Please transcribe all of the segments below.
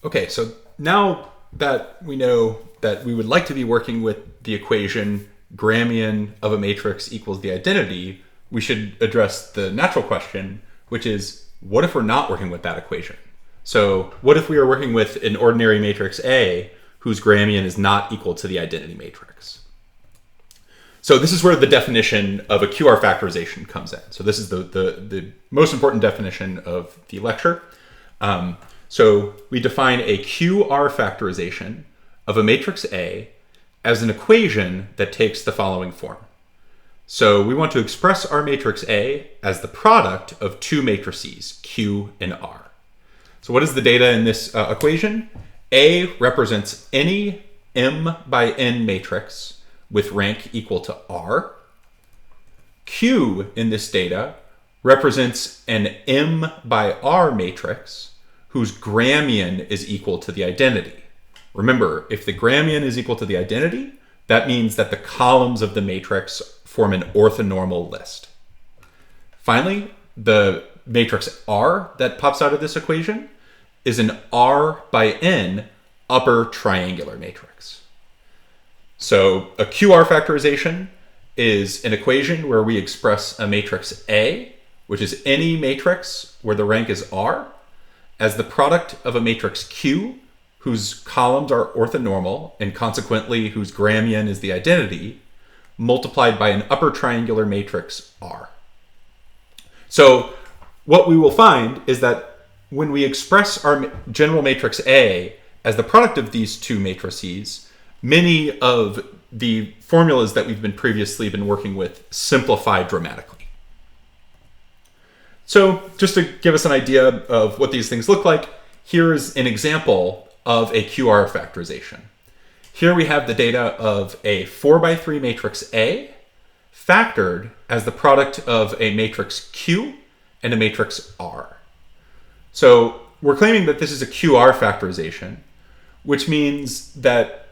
Okay, so now that we know that we would like to be working with the equation Gramian of a matrix equals the identity, we should address the natural question, which is, what if we're not working with that equation? So what if we are working with an ordinary matrix A whose Gramian is not equal to the identity matrix? So this is where the definition of a QR factorization comes in. So this is the most important definition of the lecture. So we define a QR factorization of a matrix A as an equation that takes the following form. So we want to express our matrix A as the product of two matrices, Q and R. So what is the data in this equation? A represents any M by N matrix with rank equal to R. Q in this data represents an M by R matrix whose Gramian is equal to the identity. Remember, if the Gramian is equal to the identity, that means that the columns of the matrix form an orthonormal list. Finally, the matrix R that pops out of this equation is an R by N upper triangular matrix. So a QR factorization is an equation where we express a matrix A, which is any matrix where the rank is R, as the product of a matrix Q, whose columns are orthonormal and consequently whose Gramian is the identity, multiplied by an upper triangular matrix R. So what we will find is that when we express our general matrix A as the product of these two matrices, many of the formulas that we've previously been working with simplify dramatically. So just to give us an idea of what these things look like, here is an example of a QR factorization. Here we have the data of a 4x3 matrix A factored as the product of a matrix Q and a matrix R. So we're claiming that this is a QR factorization, which means that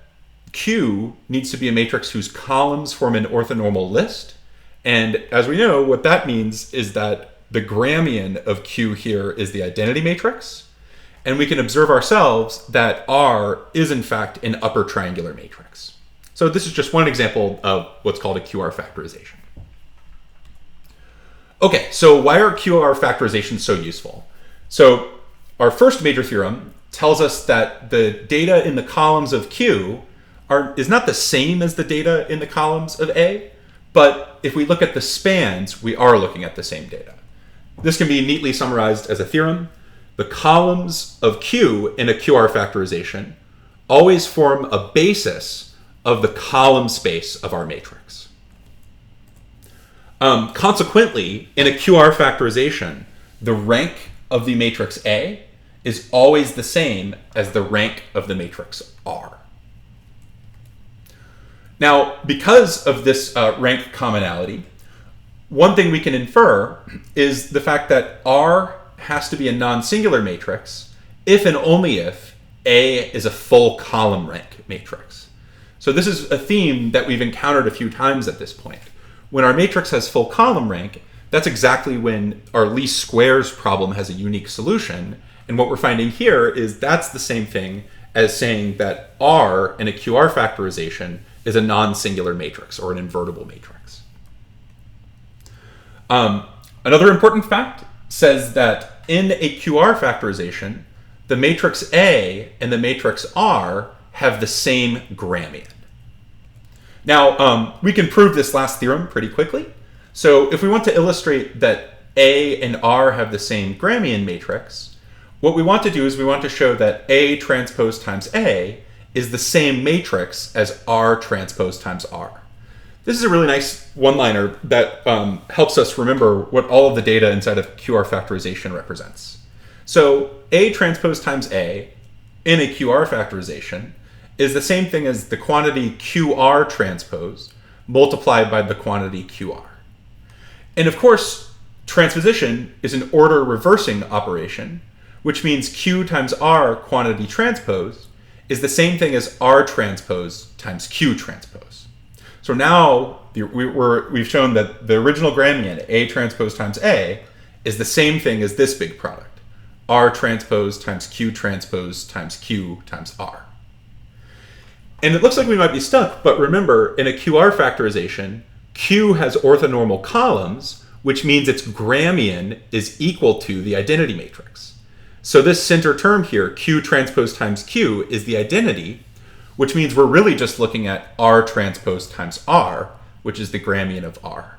Q needs to be a matrix whose columns form an orthonormal list. And as we know, what that means is that the Gramian of Q here is the identity matrix. And we can observe ourselves that R is in fact an upper triangular matrix. So this is just one example of what's called a QR factorization. Okay, so why are QR factorizations so useful? So our first major theorem tells us that the data in the columns of Q is not the same as the data in the columns of A, but if we look at the spans, we are looking at the same data. This can be neatly summarized as a theorem. The columns of Q in a QR factorization always form a basis of the column space of our matrix. Consequently, in a QR factorization, the rank of the matrix A is always the same as the rank of the matrix R. Now, because of this rank commonality, one thing we can infer is the fact that R has to be a non-singular matrix if and only if A is a full column rank matrix. So this is a theme that we've encountered a few times at this point. When our matrix has full column rank, that's exactly when our least squares problem has a unique solution. And what we're finding here is that's the same thing as saying that R in a QR factorization is a non-singular matrix or an invertible matrix. Another important fact says that in a QR factorization, the matrix A and the matrix R have the same Gramian. Now, we can prove this last theorem pretty quickly. So if we want to illustrate that A and R have the same Gramian matrix, what we want to do is we want to show that A transpose times A is the same matrix as R transpose times R. This is a really nice one-liner that helps us remember what all of the data inside of QR factorization represents. So A transpose times A in a QR factorization is the same thing as the quantity QR transpose multiplied by the quantity QR. And of course, transposition is an order reversing operation, which means Q times R quantity transpose is the same thing as R transpose times Q transpose. So now we've shown that the original Gramian, A transpose times A, is the same thing as this big product, R transpose times Q transpose times Q times R. And it looks like we might be stuck, but remember, in a QR factorization, Q has orthonormal columns, which means its Gramian is equal to the identity matrix. So this center term here, Q transpose times Q, is the identity, which means we're really just looking at R transpose times R, which is the Gramian of R.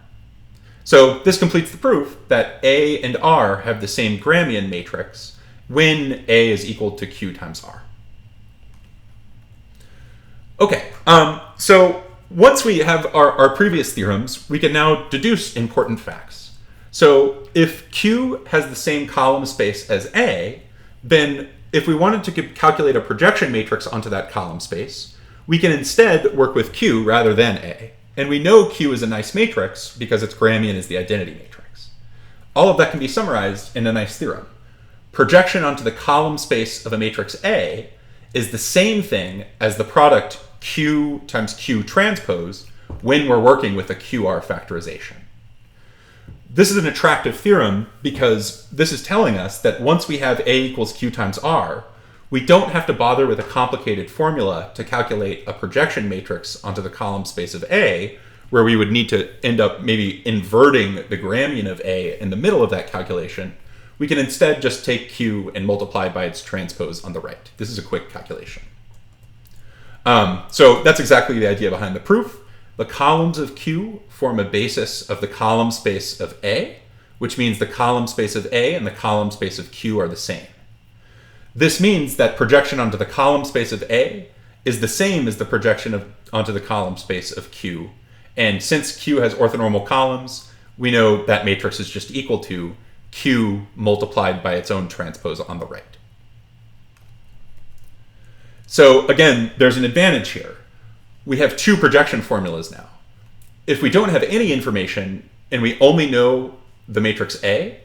So this completes the proof that A and R have the same Gramian matrix when A is equal to Q times R. Okay, so once we have our previous theorems, we can now deduce important facts. So if Q has the same column space as A, then if we wanted to calculate a projection matrix onto that column space, we can instead work with Q rather than A. And we know Q is a nice matrix because its Gramian is the identity matrix. All of that can be summarized in a nice theorem. Projection onto the column space of a matrix A is the same thing as the product Q times Q transpose when we're working with a QR factorization. This is an attractive theorem because this is telling us that once we have A equals Q times R, we don't have to bother with a complicated formula to calculate a projection matrix onto the column space of A, where we would need to end up maybe inverting the Gramian of A in the middle of that calculation. We can instead just take Q and multiply by its transpose on the right. This is a quick calculation. So that's exactly the idea behind the proof. The columns of Q form a basis of the column space of A, which means the column space of A and the column space of Q are the same. This means that projection onto the column space of A is the same as the projection onto the column space of Q. And since Q has orthonormal columns, we know that matrix is just equal to Q multiplied by its own transpose on the right. So again, there's an advantage here. We have two projection formulas now. If we don't have any information and we only know the matrix A,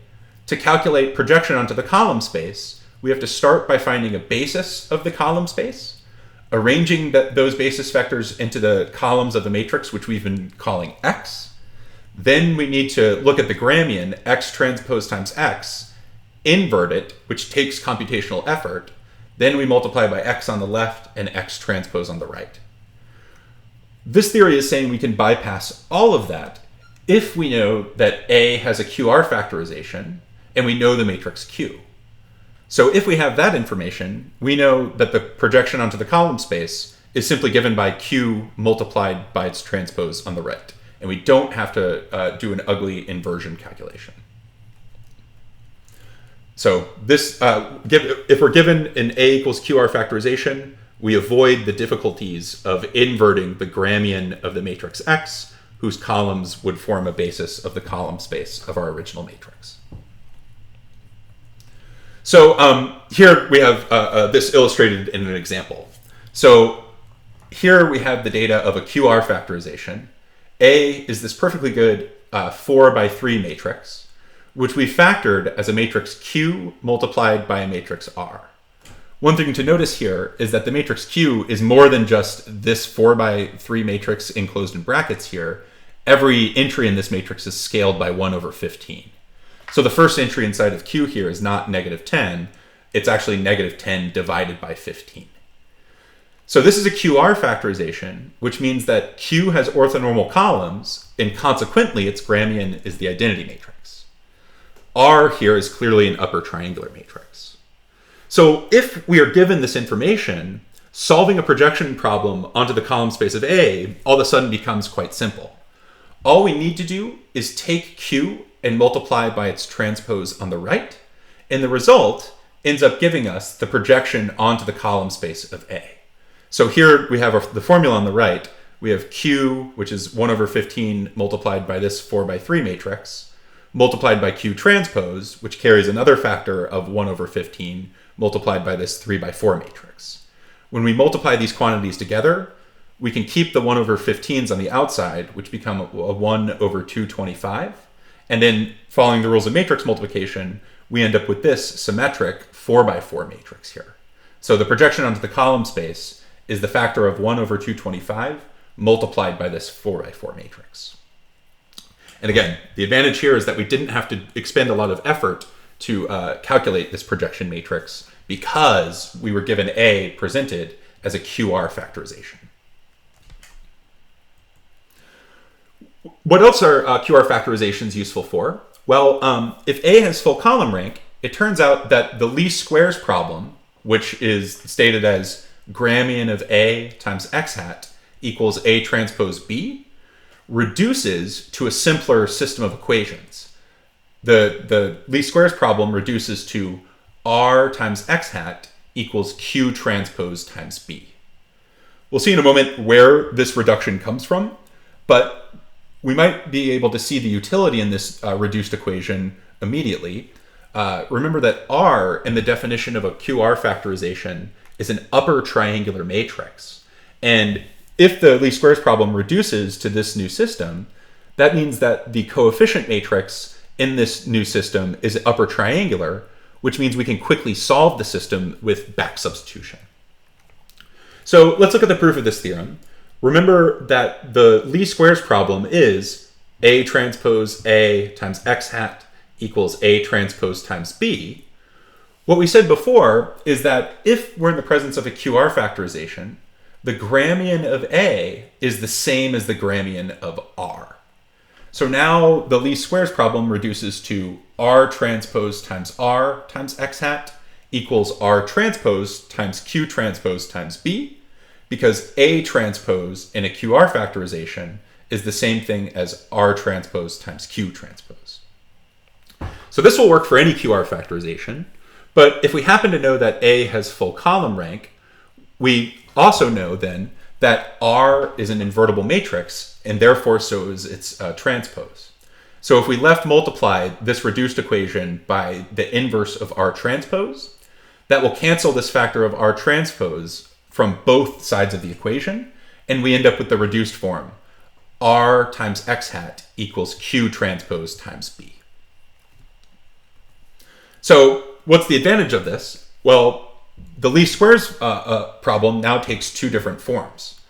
to calculate projection onto the column space, we have to start by finding a basis of the column space, arranging those basis vectors into the columns of the matrix, which we've been calling X. Then we need to look at the Gramian, X transpose times X, invert it, which takes computational effort. Then we multiply by X on the left and X transpose on the right. This theory is saying we can bypass all of that if we know that A has a QR factorization and we know the matrix Q. So if we have that information, we know that the projection onto the column space is simply given by Q multiplied by its transpose on the right. And we don't have to do an ugly inversion calculation. So this, if we're given an A equals QR factorization, we avoid the difficulties of inverting the Gramian of the matrix X, whose columns would form a basis of the column space of our original matrix. So here we have this illustrated in an example. So here we have the data of a QR factorization. A is this perfectly good 4 by 3 matrix, which we factored as a matrix Q multiplied by a matrix R. One thing to notice here is that the matrix Q is more than just this 4 by 3 matrix enclosed in brackets here. Every entry in this matrix is scaled by 1 over 15. So the first entry inside of Q here is not -10, it's actually -10 divided by 15. So this is a QR factorization, which means that Q has orthonormal columns, and consequently its Gramian is the identity matrix. R here is clearly an upper triangular matrix. So if we are given this information, solving a projection problem onto the column space of A all of a sudden becomes quite simple. All we need to do is take Q and multiply by its transpose on the right, and the result ends up giving us the projection onto the column space of A. So here we have the formula on the right. We have Q, which is 1 over 15 multiplied by this 4 by 3 matrix, multiplied by Q transpose, which carries another factor of 1 over 15 multiplied by this 3 by 4 matrix. When we multiply these quantities together, we can keep the 1 over 15s on the outside, which become a 1 over 225. And then following the rules of matrix multiplication, we end up with this symmetric 4 by 4 matrix here. So the projection onto the column space is the factor of 1 over 225 multiplied by this 4 by 4 matrix. And again, the advantage here is that we didn't have to expend a lot of effort to calculate this projection matrix because we were given A presented as a QR factorization. What else are QR factorizations useful for? Well, if A has full column rank, it turns out that the least squares problem, which is stated as Gramian of A times x hat equals A transpose B, reduces to a simpler system of equations. The least squares problem reduces to R times x hat equals Q transpose times B. We'll see in a moment where this reduction comes from, but we might be able to see the utility in this reduced equation immediately. Remember that R in the definition of a QR factorization is an upper triangular matrix. And if the least squares problem reduces to this new system, that means that the coefficient matrix in this new system is upper triangular, which means we can quickly solve the system with back substitution. So let's look at the proof of this theorem. Remember that the least squares problem is A transpose A times x hat equals A transpose times B. What we said before is that if we're in the presence of a QR factorization, the Gramian of A is the same as the Gramian of R. So now the least squares problem reduces to R transpose times R times x hat equals R transpose times Q transpose times B, because A transpose in a QR factorization is the same thing as R transpose times Q transpose. So this will work for any QR factorization, but if we happen to know that A has full column rank, we also know then that R is an invertible matrix, and therefore so is its transpose. So if we left multiply this reduced equation by the inverse of R transpose, that will cancel this factor of R transpose from both sides of the equation, and we end up with the reduced form, R times x hat equals Q transpose times B. So what's the advantage of this? Well, the least squares problem now takes two different forms.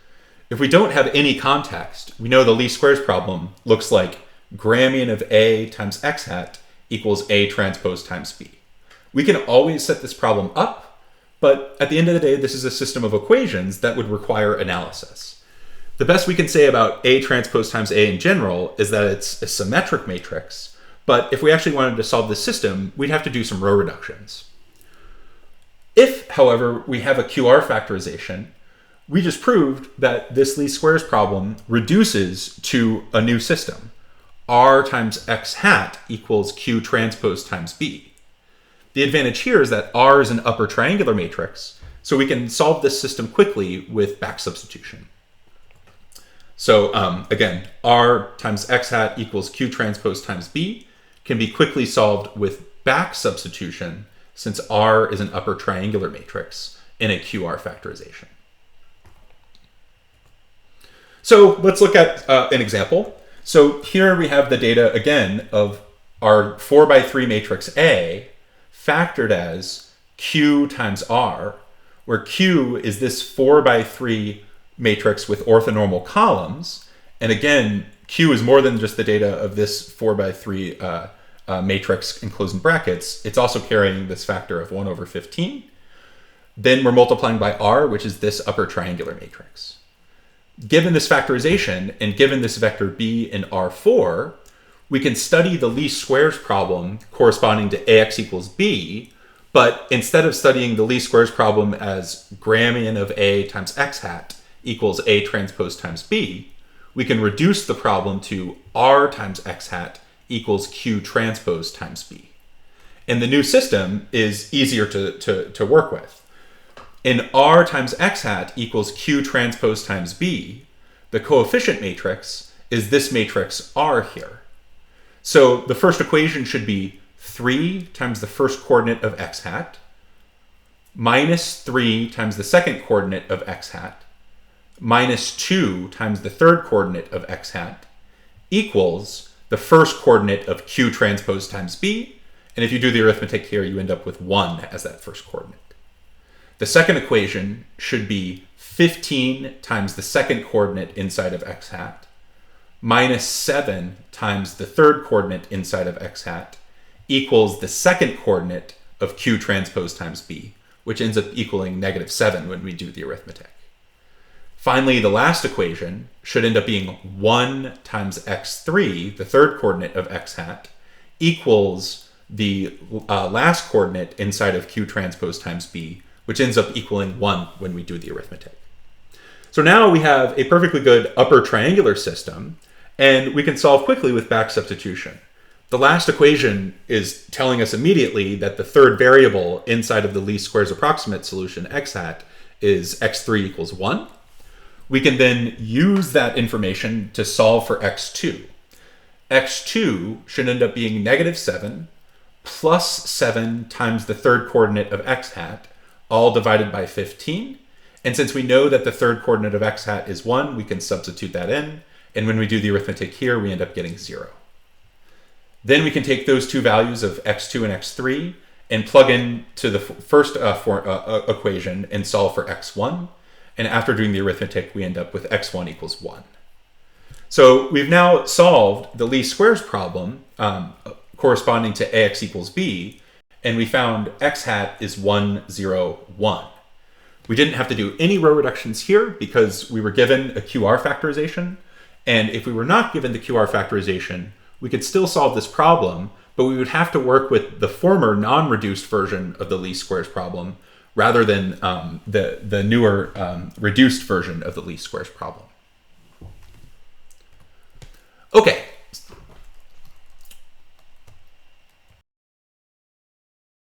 If we don't have any context, we know the least squares problem looks like Gramian of A times x hat equals A transpose times B. We can always set this problem up, but at the end of the day, this is a system of equations that would require analysis. The best we can say about A transpose times A in general is that it's a symmetric matrix, but if we actually wanted to solve this system, we'd have to do some row reductions. If, however, we have a QR factorization, we just proved that this least squares problem reduces to a new system. R times x hat equals Q transpose times B. The advantage here is that R is an upper triangular matrix, so we can solve this system quickly with back substitution. So again, R times x hat equals Q transpose times B can be quickly solved with back substitution since R is an upper triangular matrix in a QR factorization. So let's look at an example. So here we have the data again of our 4x3 matrix A factored as Q times R, where Q is this 4x3 matrix with orthonormal columns. And again, Q is more than just the data of this 4x3 matrix enclosed in brackets. It's also carrying this factor of 1 over 15. Then we're multiplying by R, which is this upper triangular matrix. Given this factorization, and given this vector B in R4, we can study the least squares problem corresponding to AX equals B, but instead of studying the least squares problem as Gramian of A times x hat equals A transpose times B, we can reduce the problem to R times x hat equals Q transpose times B. And the new system is easier to work with. In R times x hat equals Q transpose times B, the coefficient matrix is this matrix R here. So the first equation should be 3 times the first coordinate of x hat minus 3 times the second coordinate of x hat minus 2 times the third coordinate of x hat equals the first coordinate of Q transpose times B. And if you do the arithmetic here, you end up with 1 as that first coordinate. The second equation should be 15 times the second coordinate inside of x hat minus 7 times the third coordinate inside of x hat equals the second coordinate of q transpose times b, which ends up equaling -7 when we do the arithmetic. Finally, the last equation should end up being 1 times x3, the third coordinate of x hat, equals the last coordinate inside of q transpose times b, which ends up equaling 1 when we do the arithmetic. So now we have a perfectly good upper triangular system, and we can solve quickly with back substitution. The last equation is telling us immediately that the third variable inside of the least squares approximate solution x hat is x3 equals 1. We can then use that information to solve for x2. x2 should end up being -7 plus 7 times the third coordinate of x hat, all divided by 15. And since we know that the third coordinate of x hat is 1, we can substitute that in. And when we do the arithmetic here, we end up getting 0. Then we can take those two values of x2 and x3 and plug in to the first equation and solve for x1. And after doing the arithmetic, we end up with x1 equals 1. So we've now solved the least squares problem corresponding to ax equals b, and we found x hat is 1, 0, 1. We didn't have to do any row reductions here because we were given a QR factorization. And if we were not given the QR factorization, we could still solve this problem, but we would have to work with the former non-reduced version of the least squares problem rather than the newer reduced version of the least squares problem. Okay,